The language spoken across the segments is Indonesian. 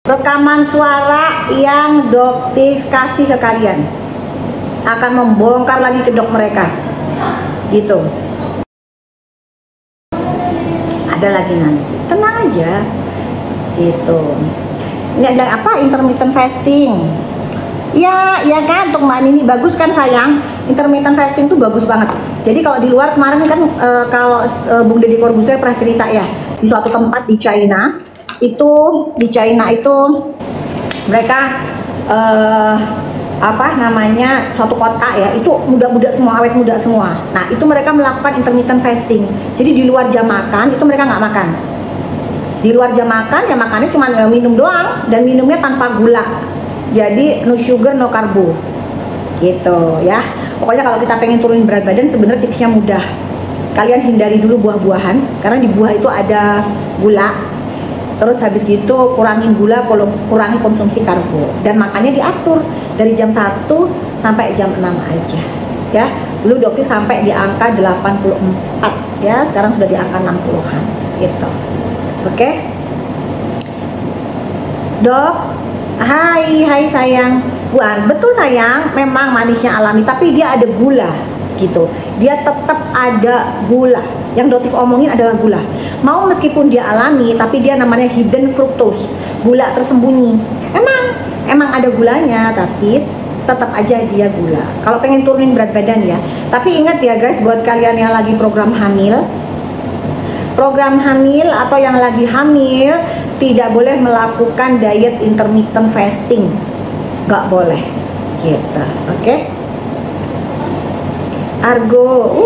Rekaman suara yang doktif kasih ke kalian akan membongkar lagi kedok mereka gitu. Ada lagi nanti, tenang aja gitu. Ini ada apa? Intermittent fasting. Ya kan, untuk Mbak Nini bagus kan sayang. Intermittent fasting tuh bagus banget. Jadi kalau di luar kemarin kan kalau Bung Deddy Corbuzier pernah cerita ya, di suatu tempat di China itu mereka suatu kota ya, itu muda-muda semua, awet muda semua. Nah itu mereka melakukan intermittent fasting. Jadi di luar jam makan itu mereka nggak makan. Di luar jam makan ya makannya cuma minum doang, dan minumnya tanpa gula. Jadi no sugar no karbo gitu ya. Pokoknya kalau kita pengen turunin berat badan sebenarnya tipsnya mudah. Kalian hindari dulu buah-buahan karena di buah itu ada gula. Terus habis gitu kurangin gula, kurangi konsumsi karbo, dan makannya diatur dari jam 1 sampai jam 6 aja ya. Dulu dokter sampai di angka 84 ya, sekarang sudah di angka 60-an gitu. Oke? Dok, hai sayang. Buan, betul sayang, memang manisnya alami, tapi dia ada gula gitu. Dia tetap ada gula. Yang dokter omongin adalah gula. Mau meskipun dia alami, tapi dia namanya hidden fructose, gula tersembunyi. Emang ada gulanya, tapi tetap aja dia gula. Kalau pengen turunin berat badan ya. Tapi ingat ya guys, buat kalian yang lagi program hamil atau yang lagi hamil, tidak boleh melakukan diet intermittent fasting. Gak boleh gitu. Oke? Argo,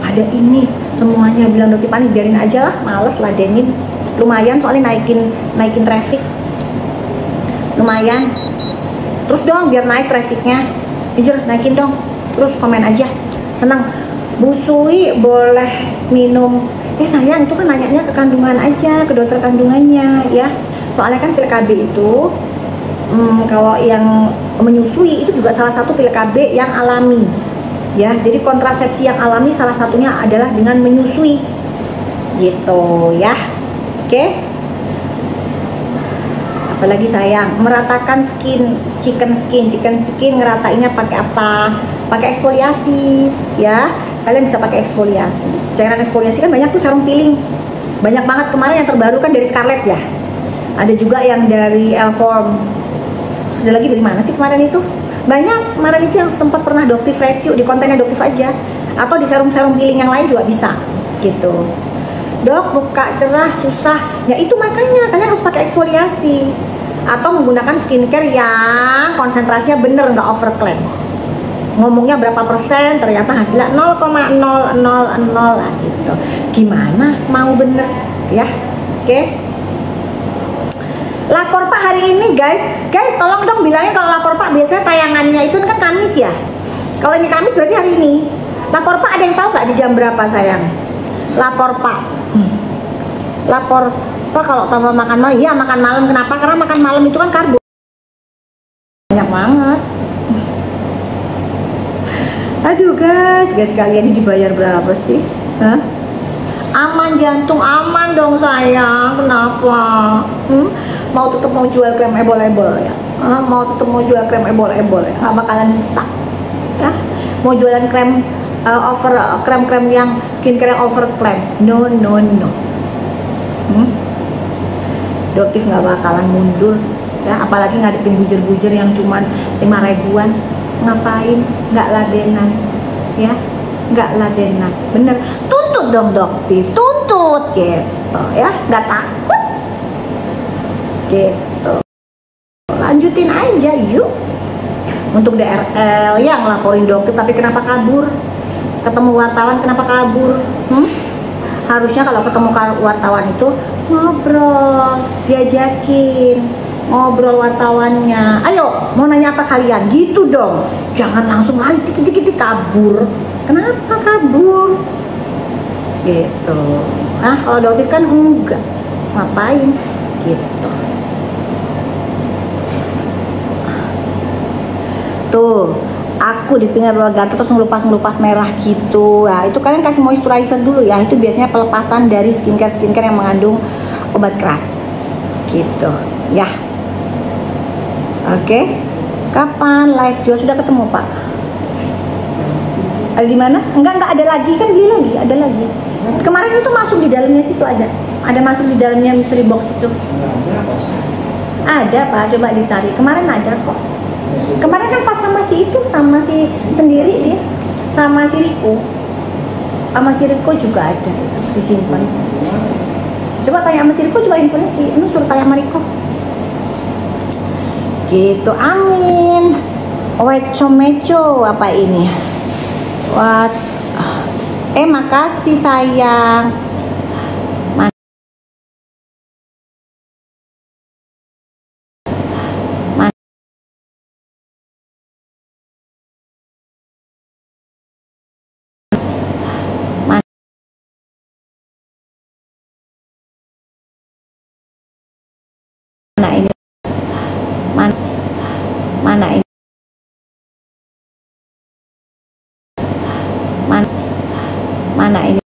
ada ini semuanya bilang dokter panik, biarin aja lah, males ladenin. Lumayan soalnya naikin traffic, lumayan. Terus dong biar naik trafficnya, jujur naikin dong. Terus komen aja, senang. Bu Sui boleh minum? Sayang, itu kan nanyanya ke kandungan aja, ke dokter kandungannya ya. Soalnya kan pil KB itu kalau yang menyusui itu juga salah satu pil KB yang alami ya. Jadi kontrasepsi yang alami salah satunya adalah dengan menyusui gitu ya. Oke? Apalagi sayang, meratakan chicken skin ngeratainnya pakai apa? Pakai eksfoliasi ya. Kalian bisa pakai eksfoliasi. Cairan eksfoliasi kan banyak tuh, serum peeling banyak banget. Kemarin yang terbaru kan dari Scarlett ya, ada juga yang dari Elform. Sudah lagi dari mana sih kemarin itu? Banyak kemarin itu yang sempat pernah dokter review di kontennya dokter aja, atau di serum-serum peeling yang lain juga bisa gitu. Dok, muka cerah susah ya, itu makanya kalian harus pakai eksfoliasi atau menggunakan skincare yang konsentrasinya bener, nggak overclaim. Ngomongnya berapa persen, ternyata hasilnya 0,000 lah gitu. Gimana mau bener ya? Oke? Lapor Pak hari ini guys tolong dong bilangin kalau lapor Pak biasanya tayangannya itu kan Kamis ya. Kalau ini Kamis berarti hari ini. Lapor Pak ada yang tahu nggak di jam berapa sayang? Lapor Pak. Lapor Pak kalau tambah makan malam. Iya makan malam, kenapa? Karena makan malam itu kan karbo banyak banget. Aduh guys kalian ini dibayar berapa sih? Hah? Aman jantung, aman dong sayang. Kenapa? Mau tetap mau jual krem ebol-ebol ya? Mau tetap mau jual krem ebol-ebol ya? Nggak bakalan bisa ya? Mau jualan krem krem yang skincare yang overclaim? No. Doktif nggak bakalan mundur ya, apalagi ngadepin bujer-bujer yang cuman 5 ribuan. Ngapain? Nggak ladenan ya, nggak ladenan, bener. Tuntut dong doktif, tuntut gitu ya, nggak takut gitu. Lanjutin aja yuk. Untuk DRL yang laporin dokter tapi kenapa kabur? Ketemu wartawan kenapa kabur? Harusnya kalau ketemu wartawan itu ngobrol, diajakin ngobrol wartawannya. Ayo, mau nanya apa kalian? Gitu dong. Jangan langsung lari tik kabur. Kenapa kabur? Gitu. Kalau dokter kan enggak. Ngapain? Gitu. Tuh, aku di pinggir bawah gatal terus ngelupas merah gitu. Nah, itu kalian kasih moisturizer dulu ya. Itu biasanya pelepasan dari skincare yang mengandung obat keras. Gitu. ya. Oke. Kapan live jual? Sudah ketemu Pak? Ada di mana? Enggak ada lagi kan, beli lagi, ada lagi. Kemarin itu masuk di dalamnya situ ada masuk di dalamnya mystery box itu. Ada Pak, coba dicari. Kemarin ada kok. Kemarin kan pas sama si itu, sama si sendiri dia, sama si Riko. Sama si Riko juga ada itu disimpan. Coba tanya sama si Riko, coba infonya sih. Lu suruh tanya sama Riko. Gitu, amin. Wecomeco apa ini? What? Makasih sayang. Mana ini? Mana ini? Mana ini?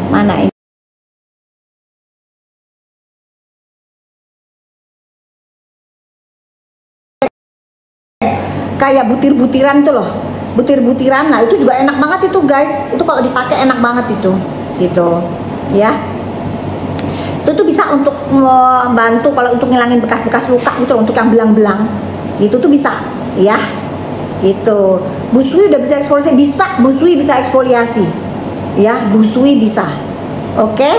Mana ini? Kayak butir-butiran tuh loh, butir-butiran. Nah itu juga enak banget itu guys, itu kalau dipakai enak banget itu, gitu ya. Itu tuh bisa untuk membantu kalau untuk ngilangin bekas-bekas luka gitu loh, untuk yang belang-belang gitu tuh bisa ya, gitu. Busui udah bisa eksfoliasi, bisa busui bisa eksfoliasi ya, busui bisa. Oke.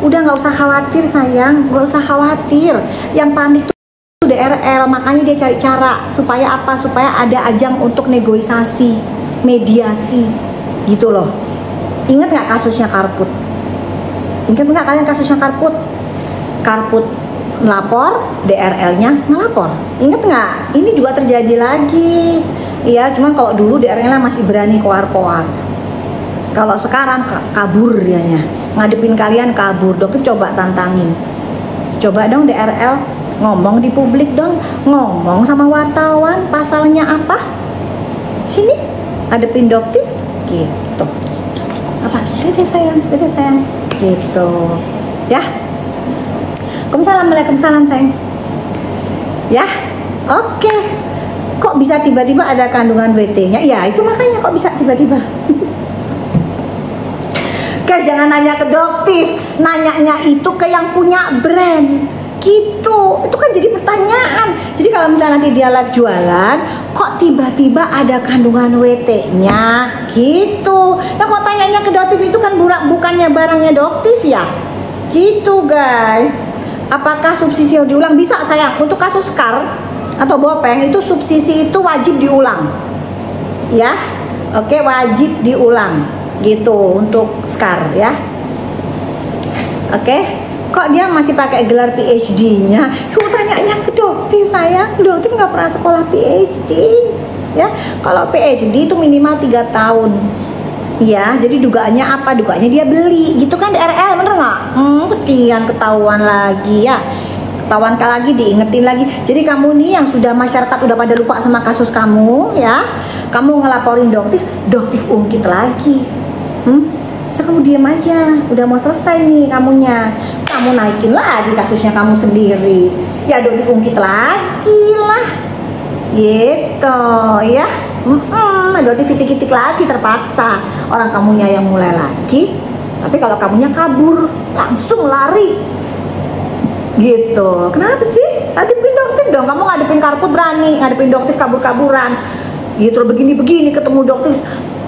Udah nggak usah khawatir sayang, nggak usah khawatir. Yang panik tuh DRL, makanya dia cari cara supaya apa? Supaya ada ajang untuk negosiasi, mediasi, gitu loh. Ingat nggak kasusnya Karput? Ingat nggak kalian kasusnya Karput? Karput melapor, DRL-nya melapor. Ingat nggak? Ini juga terjadi lagi. Iya, cuman kalau dulu DRL-nya masih berani koar-koar. Kalau sekarang kabur dianya, ngadepin kalian kabur. Dokter coba tantangin. Coba dong DRL ngomong di publik dong, ngomong sama wartawan, pasalnya apa? Sini, hadepin dokter, gitu. Apa? Dadah sayang, gitu. Ya. Waalaikumsalam sayang. Ya, oke. Kok bisa tiba-tiba ada kandungan WT-nya? Ya, itu makanya kok bisa tiba-tiba. Guys, jangan nanya ke dokter, nanyanya itu ke yang punya brand. Gitu, itu kan jadi pertanyaan. Jadi kalau misalnya nanti dia live jualan, kok tiba-tiba ada kandungan WT-nya gitu. Nah kok tanyanya ke dokter itu kan bukannya barangnya dokter ya. Gitu guys. Apakah subsidi diulang? Bisa sayang. Untuk kasus SCAR atau Bopeng itu subsidi itu wajib diulang. Ya. Oke, wajib diulang. Gitu untuk SCAR ya. Oke. Kok dia masih pakai gelar PhD-nya? Yuk tanyanya ke dokter sayang. Dokter nggak pernah sekolah PhD ya. Kalau PhD itu minimal 3 tahun ya. Jadi dugaannya apa? Dugaannya dia beli gitu kan, DRL, bener nggak? Ketahuan lagi ya, ketahuan lagi, diingetin lagi. Jadi kamu nih yang sudah masyarakat udah pada lupa sama kasus kamu ya, kamu ngelaporin dokter ungkit lagi. So kamu diem aja, udah mau selesai nih kamunya, kamu naikin lagi kasusnya kamu sendiri, ya dokter ungkit lagi lah, gitu ya. Dokter titik-titik lagi terpaksa, orang kamunya yang mulai lagi, tapi kalau kamunya kabur langsung lari, gitu. Kenapa sih? Ngadepin dokter dong, kamu ngadepin Karput berani, ngadepin dokter kabur-kaburan, gitu. Begini-begini ketemu dokter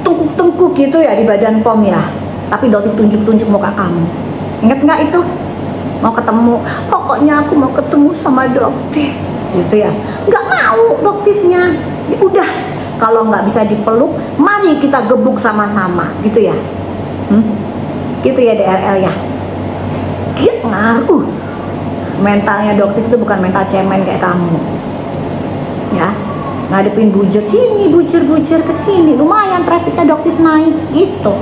tengkuk-tengkuk gitu ya di badan POM ya. Tapi dokter tunjuk-tunjuk muka kamu. Ingat nggak itu? Mau ketemu, pokoknya aku mau ketemu sama dokter, gitu ya. Nggak mau dokternya. Ya udah, kalau nggak bisa dipeluk, mari kita gebuk sama-sama, gitu ya. Gitu ya DRL ya. Ngaruh. Mentalnya dokter itu bukan mental cemen kayak kamu. Ya. Ngadepin bujur sini, bujur-bujur ke sini, lumayan trafiknya dokter naik, gitu.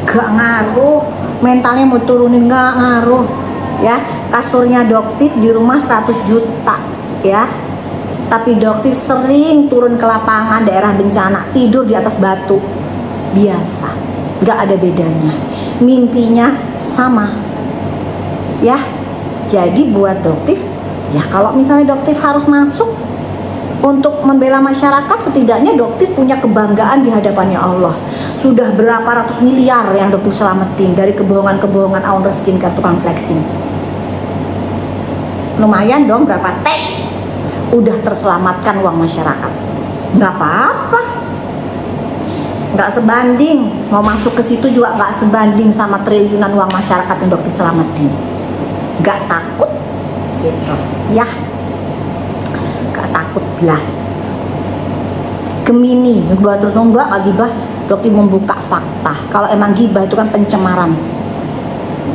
Gak ngaruh, mentalnya mau turunin gak ngaruh ya. Kasurnya dokter di rumah 100 juta ya, tapi dokter sering turun ke lapangan daerah bencana, tidur di atas batu biasa nggak ada bedanya, mimpinya sama ya. Jadi buat Doktif ya, kalau misalnya Doktif harus masuk untuk membela masyarakat, setidaknya Doktif punya kebanggaan di hadapannya Allah. Sudah berapa ratus miliar yang Doktif selamatin dari kebohongan-kebohongan owner skincare tukang flexing. Lumayan dong, berapa T udah terselamatkan uang masyarakat. Nggak apa-apa, nggak sebanding, mau masuk ke situ juga nggak sebanding sama triliunan uang masyarakat yang Doktif selamatin. Nggak takut gitu ya, nggak takut belas. Gemini gibah terus, enggak gibah, Doktif membuka fakta. Kalau emang gibah itu kan pencemaran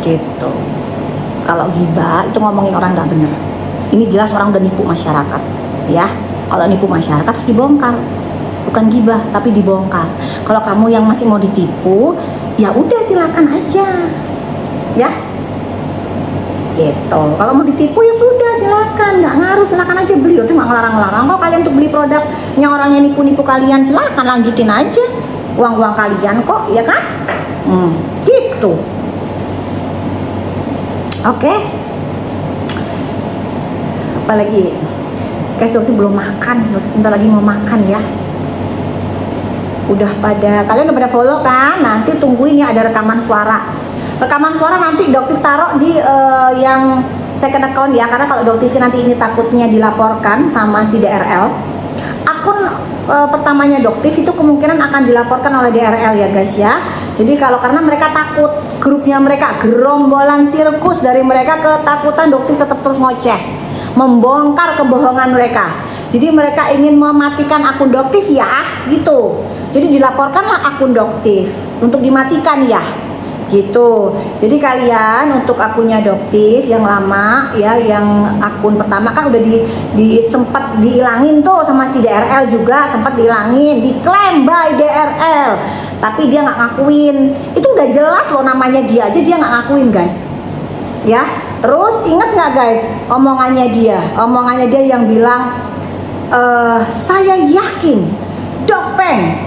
gitu. Kalau gibah itu ngomongin orang nggak bener. Ini jelas orang udah nipu masyarakat ya. Kalau nipu masyarakat harus dibongkar, bukan gibah tapi dibongkar. Kalau kamu yang masih mau ditipu, ya udah silakan aja ya gitu. Kalau mau ditipu ya sudah silakan, nggak ngaruh, silakan aja beli. Doktif nggak ngelarang-larang kok kalian untuk beli produknya orang yang nipu-nipu kalian. Silakan lanjutin aja, uang-uang kalian kok, ya kan? Gitu. Oke. Apalagi guys, Doktif belum makan. Doktif sebentar lagi mau makan ya. Udah pada, kalian udah pada follow kan? Nanti tungguin ya, ada rekaman suara. Rekaman suara nanti Doktif taruh di yang second account ya, karena kalau Doktif nanti ini takutnya dilaporkan sama si DRL. Akun pertamanya Doktif itu kemungkinan akan dilaporkan oleh DRL ya guys ya. Jadi kalau karena mereka takut, grupnya mereka, gerombolan sirkus dari mereka ketakutan Doktif tetap terus ngoceh, membongkar kebohongan mereka. Jadi mereka ingin mematikan akun Doktif ya gitu. Jadi dilaporkanlah akun Doktif untuk dimatikan ya gitu. Jadi kalian untuk akunnya Doktif yang lama ya, yang akun pertama kan udah sempat dihilangin tuh sama si DRL juga, sempat dihilangin, diklaim by DRL, tapi dia nggak ngakuin. Itu udah jelas loh, namanya dia aja dia nggak ngakuin guys ya. Terus ingat nggak guys omongannya dia yang bilang saya yakin Dokpeng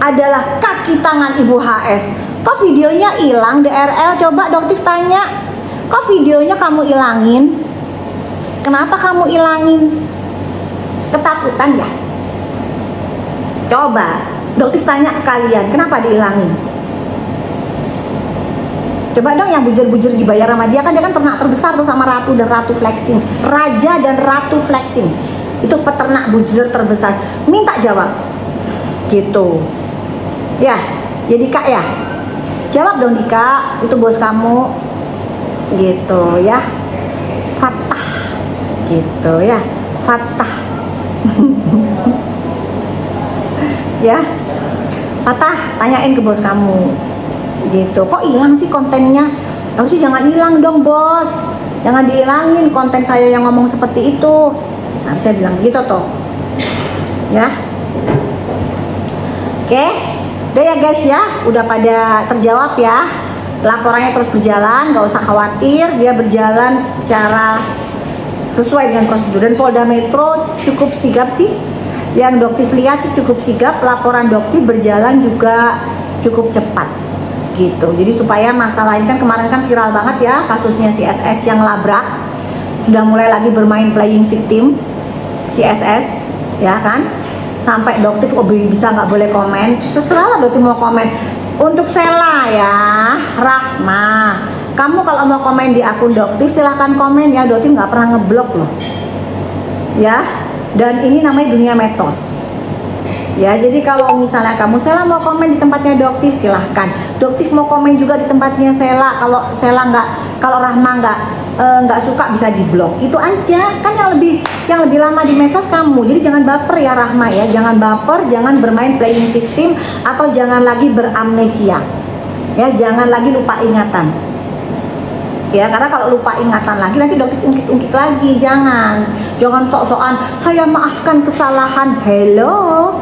adalah kaki tangan Ibu HS. Kok videonya hilang DRL? Coba Doktif tanya, kok videonya kamu ilangin? Kenapa kamu ilangin? Ketakutan ya? Coba Doktif tanya ke kalian, kenapa diilangin? Coba dong yang bujur-bujur dibayar sama dia, kan dia kan ternak terbesar tuh sama Ratu dan Ratu Flexing. Raja dan Ratu Flexing itu peternak bujur terbesar. Minta jawab gitu ya. Jadi Kak ya, jawab dong Dika, itu bos kamu gitu ya. Fatah gitu ya, Fatah ya, Fatah tanyain ke bos kamu gitu. Kok hilang sih kontennya? Harusnya jangan hilang dong bos, jangan dihilangin konten saya yang ngomong seperti itu. Harusnya bilang gitu tuh ya. Oke, udah ya guys ya, udah pada terjawab ya. Laporannya terus berjalan, nggak usah khawatir, dia berjalan secara sesuai dengan prosedur. Dan Polda Metro cukup sigap sih, yang Doktif lihat sih cukup sigap. Laporan Doktif berjalan juga cukup cepat gitu. Jadi supaya masalah ini kan kemarin kan viral banget ya, kasusnya si SS yang labrak, sudah mulai lagi bermain playing victim si SS ya kan. Sampai Doktif bisa nggak boleh komen, terserah lah Doktif mau komen. Untuk Sela ya, Rahma, kamu kalau mau komen di akun Doktif silahkan komen ya, Doktif nggak pernah ngeblok loh ya. Dan ini namanya dunia medsos ya. Jadi kalau misalnya kamu Sela mau komen di tempatnya Doktif silahkan, Doktif mau komen juga di tempatnya Sela. Kalau Sela nggak, kalau Rahma nggak suka bisa diblok gitu aja kan. Yang lebih lama di medsos kamu. Jadi jangan baper ya Rahma ya, jangan baper, jangan bermain playing victim, atau jangan lagi beramnesia ya, jangan lagi lupa ingatan ya. Karena kalau lupa ingatan lagi nanti Doktif ungkit lagi. Jangan sok-sokan saya maafkan kesalahan. Hello,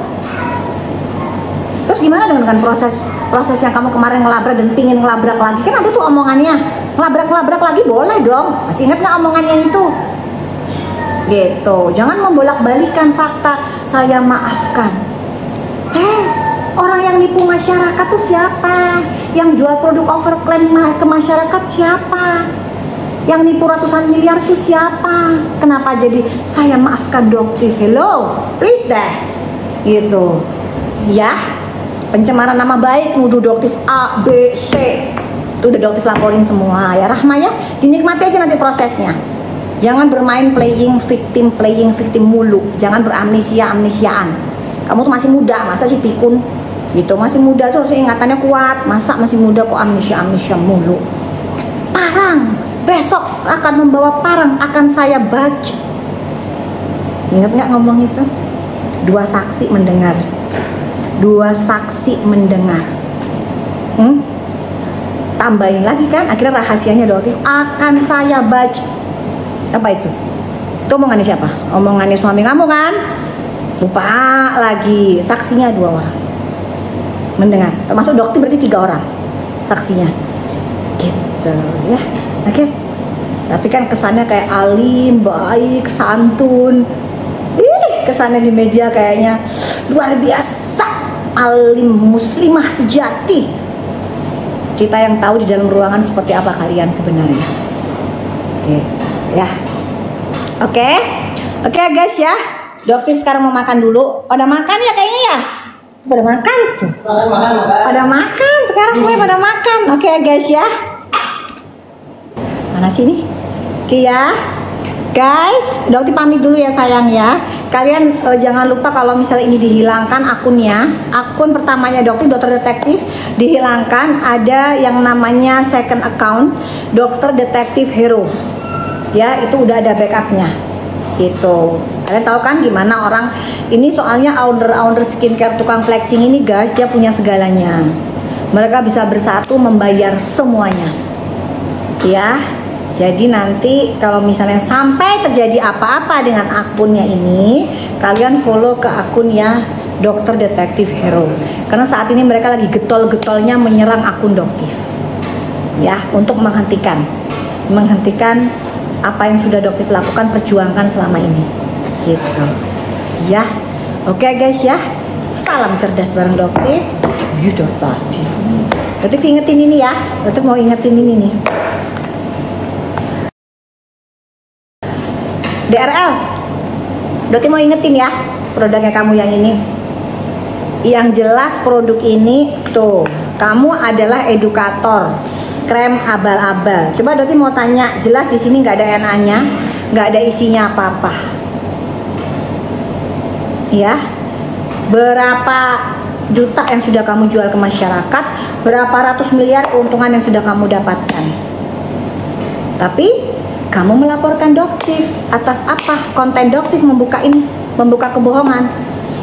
terus gimana dengan proses yang kamu kemarin ngelabrak dan pingin ngelabrak lagi? Kan ada tuh omongannya, ngelabrak lagi boleh dong. Masih ingat nggak omongannya itu gitu? Jangan membolak-balikan fakta. Saya maafkan, orang yang nipu masyarakat tuh siapa? Yang jual produk overclaim ke masyarakat siapa? Yang nipu ratusan miliar tuh siapa? Kenapa jadi saya maafkan Doktif? Hello, please deh. Gitu. Ya, pencemaran nama baik nuduh Doktif A, B, C. Itu udah Doktif laporin semua ya. Rahma ya, dinikmati aja nanti prosesnya. Jangan bermain playing victim mulu. Jangan beramnesia-amnesiaan. Kamu tuh masih muda, masa sih pikun? Gitu, masih muda tuh harusnya ingatannya kuat. Masa masih muda kok amnesia mulu? Parang, besok akan membawa parang, akan saya baca. Ingat nggak ngomong itu? 2 saksi mendengar. 2 saksi mendengar. Tambahin lagi kan, akhirnya rahasianya Doktif akan saya baca. Apa itu? Itu omongannya siapa? Omongannya suami kamu kan? Lupa lagi. Saksinya 2 orang mendengar, termasuk Doktif berarti 3 orang saksinya. Gitu ya. Oke. Tapi kan kesannya kayak alim, baik, santun. Kesannya di media kayaknya luar biasa, alim, muslimah sejati. Kita yang tahu di dalam ruangan seperti apa kalian sebenarnya. Oke. Ya, oke guys ya. Doktif sekarang mau makan dulu. Pada makan ya kayaknya ya. Pada makan tuh. Pada makan sekarang semuanya pada makan. Oke guys ya. Mana sih nih? Oke ya, guys. Doktif pamit dulu ya sayang ya. Kalian jangan lupa kalau misalnya ini dihilangkan akunnya, akun pertamanya Doktif Dokter Detektif dihilangkan. Ada yang namanya second account Dokter Detektif Hero. Ya, itu udah ada backupnya gitu. Kalian tahu kan gimana orang ini, soalnya owner skincare tukang flexing ini guys, dia punya segalanya. Mereka bisa bersatu membayar semuanya ya. Jadi nanti kalau misalnya sampai terjadi apa-apa dengan akunnya ini, kalian follow ke akunnya Dokter Detektif Hero, karena saat ini mereka lagi getol-getolnya menyerang akun Doktif ya, untuk menghentikan apa yang sudah Doktif lakukan, perjuangkan selama ini gitu ya. Oke guys ya, salam cerdas bareng Doktif. Yaudah tadi Doktif ingetin ini ya, Doktif mau ingetin ini nih. DRL, Doktif mau ingetin ya, produknya kamu yang ini, yang jelas produk ini tuh, kamu adalah edukator krem abal-abal. Coba Doktif mau tanya, jelas di sini nggak ada NA-nya, nggak ada isinya apa-apa. Ya, berapa juta yang sudah kamu jual ke masyarakat, berapa ratus miliar keuntungan yang sudah kamu dapatkan. Tapi kamu melaporkan Doktif atas apa? Konten Doktif membuka kebohongan.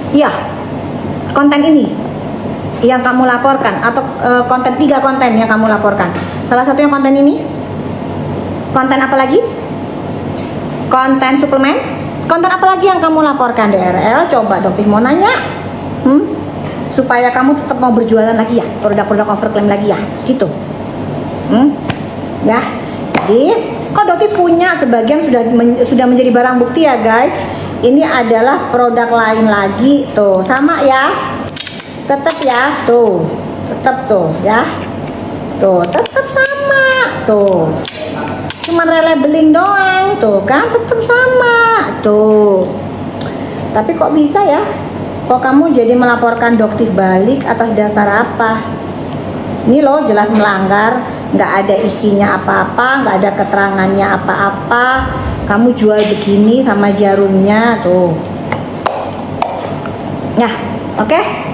Iya, konten ini yang kamu laporkan, atau konten 3 konten yang kamu laporkan. Salah satunya konten ini. Konten apa lagi? Konten suplemen. Konten apa lagi yang kamu laporkan DRL? Coba Doktif mau nanya. Supaya kamu tetap mau berjualan lagi ya, produk-produk overclaim lagi ya, gitu. Ya. Jadi, kok Doktif punya sebagian sudah menjadi barang bukti ya, guys. Ini adalah produk lain lagi tuh, sama ya. Tetap ya, tuh, tetap tuh ya, tuh, tetap sama, tuh, cuman relabeling doang, tuh kan, tetap sama, tuh. Tapi kok bisa ya? Kok kamu jadi melaporkan Doktif balik atas dasar apa? Ini loh jelas melanggar, nggak ada isinya apa-apa, nggak ada keterangannya apa-apa. Kamu jual begini sama jarumnya, tuh. Ya, oke?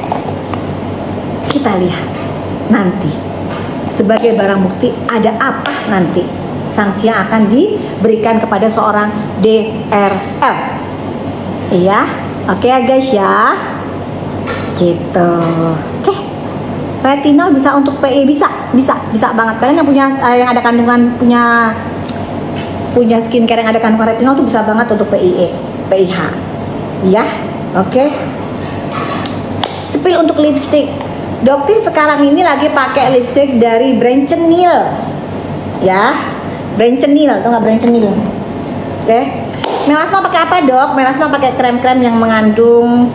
Kita lihat nanti sebagai barang bukti ada apa nanti sanksi yang akan diberikan kepada seorang DRL. Iya, oke ya guys ya, gitu. Oke, retinol bisa untuk PI, bisa banget. Kalian yang punya yang ada kandungan punya skincare yang ada kandungan retinol tuh bisa banget untuk PIH. Ya, oke. Spill untuk lipstick. Doktif sekarang ini lagi pakai lipstick dari brand Cenil, ya, brand Cenil, tau nggak brand Cenil? Oke. Melasma pakai apa dok? Melasma pakai krem-krem yang mengandung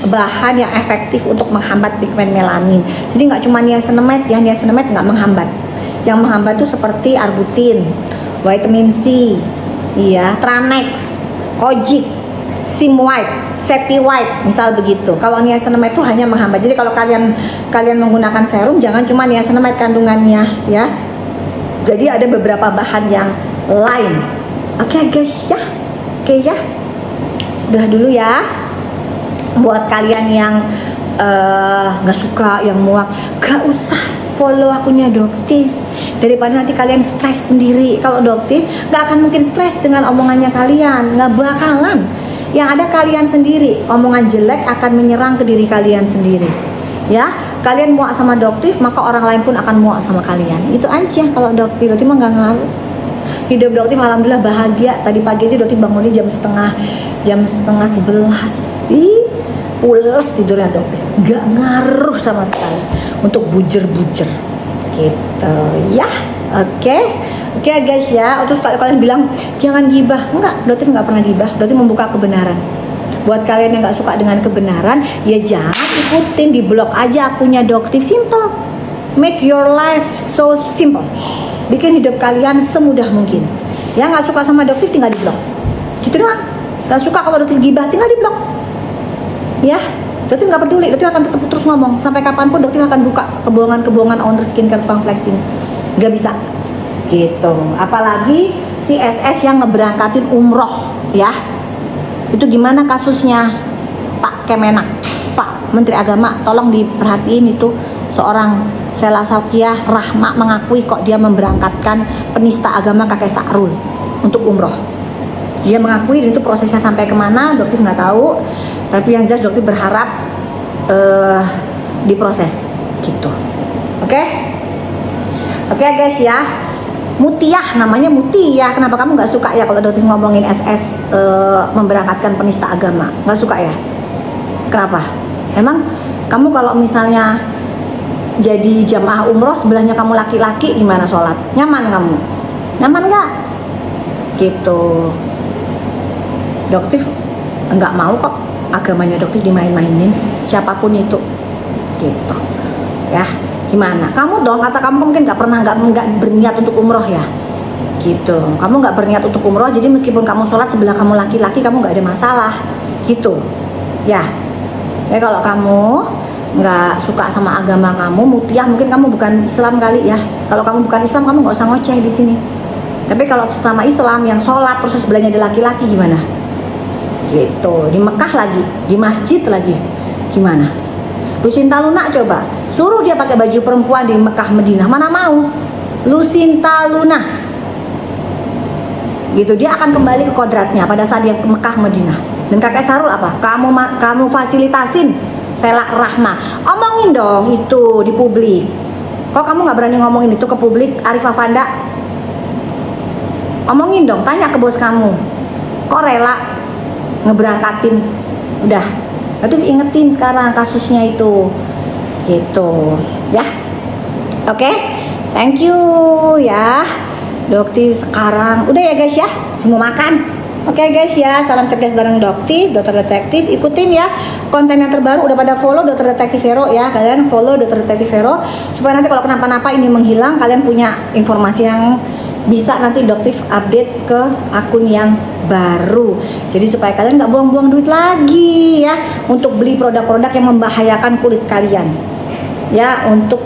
bahan yang efektif untuk menghambat pigmen melanin. Jadi nggak cuma niacinamide ya, niacinamide nggak menghambat. Yang menghambat tuh seperti arbutin, vitamin C, iya, Tranex, Kojic, Sim White, Sepi White, misal begitu. Kalau niacinamide itu hanya menghambat. Jadi kalau kalian menggunakan serum, jangan cuma niacinamide kandungannya ya. Jadi ada beberapa bahan yang lain. Oke guys ya, oke ya. Udah dulu ya. Buat kalian yang nggak suka, yang muak, gak usah follow akunnya Doktif. Daripada nanti kalian stres sendiri. Kalau Doktif nggak akan mungkin stres dengan omongannya kalian, nggak bakalan. Yang ada kalian sendiri, omongan jelek akan menyerang ke diri kalian sendiri. Ya, kalian muak sama Doktif, maka orang lain pun akan muak sama kalian. Itu aja kalau Doktif mah nggak ngaruh. Hidup Doktif alhamdulillah bahagia. Tadi pagi aja Doktif bangunnya jam setengah 11. Ih, pules tidurnya Doktif. Nggak ngaruh sama sekali untuk bujer-bujer. Gitu ya. Oke guys ya. Terus kalian bilang jangan gibah. Enggak, Doktif nggak pernah gibah. Doktif membuka kebenaran. Buat kalian yang nggak suka dengan kebenaran, ya jangan ikutin, di blok aja akunnya Doktif. Simple. Make your life so simple. Bikin hidup kalian semudah mungkin. Ya, nggak suka sama Doktif tinggal di blok. Gitu doang. Nggak suka kalau Doktif gibah tinggal di blok. Ya, Doktif nggak peduli. Doktif akan tetap terus ngomong sampai kapanpun. Doktif akan buka kebohongan owner skincare tukang flexing. Nggak bisa. Gitu. Apalagi si SS yang ngeberangkatin umroh ya. Itu gimana kasusnya Pak Kemenak, Pak Menteri Agama, tolong diperhatiin itu. Seorang Sela Saukiah Rahma mengakui kok dia memberangkatkan penista agama kakek Sa'rul untuk umroh. Dia mengakui, dan itu prosesnya sampai kemana Doktif nggak tahu. Tapi yang jelas Doktif berharap diproses gitu. Oke guys ya. Mutiah, namanya Mutiah. Kenapa kamu nggak suka ya kalau Doktif ngomongin SS memberangkatkan penista agama? Nggak suka ya? Kenapa? Emang kamu kalau misalnya jadi jamaah umroh sebelahnya kamu laki-laki, gimana sholat? Nyaman kamu? Nyaman nggak? Gitu. Doktif nggak mau kok agamanya Doktif dimain-mainin, siapapun itu. Gitu. Ya. Gimana? Kamu dong, kata kamu mungkin nggak berniat untuk umroh ya, gitu. Kamu nggak berniat untuk umroh, jadi meskipun kamu sholat sebelah kamu laki-laki, kamu nggak ada masalah, gitu. Ya kalau kamu nggak suka sama agama kamu, Mutiah, mungkin kamu bukan Islam kali ya. Kalau kamu bukan Islam, kamu nggak usah ngoceh di sini. Tapi kalau sesama Islam yang sholat terus sebelahnya ada laki-laki, gimana? Gitu. Di Mekah lagi, di masjid lagi, gimana? Lucinta Luna coba suruh dia pakai baju perempuan di Mekah Madinah, mana mau? Lucinta Luna gitu, dia akan kembali ke kodratnya pada saat dia ke Mekah Madinah. Dan kakek Sa'rul apa? Kamu fasilitasin Sela Rahma. Omongin dong itu di publik. Kok kamu nggak berani ngomongin itu ke publik, Arif Afanda? Omongin dong, tanya ke bos kamu. Kok rela ngeberangkatin? Udah, tapi ingetin sekarang kasusnya itu, gitu ya. Oke, thank you ya Doktif. Sekarang udah ya guys ya, semua makan. Oke guys ya, salam cerdas bareng Doktif, Dokter Detektif. Ikutin ya konten yang terbaru. Udah pada follow Dokter Detektif Vero ya, kalian follow Dokter Detektif Vero supaya nanti kalau kenapa-napa ini menghilang, kalian punya informasi yang bisa nanti Doktif update ke akun yang baru. Jadi supaya kalian nggak buang-buang duit lagi ya untuk beli produk-produk yang membahayakan kulit kalian ya, untuk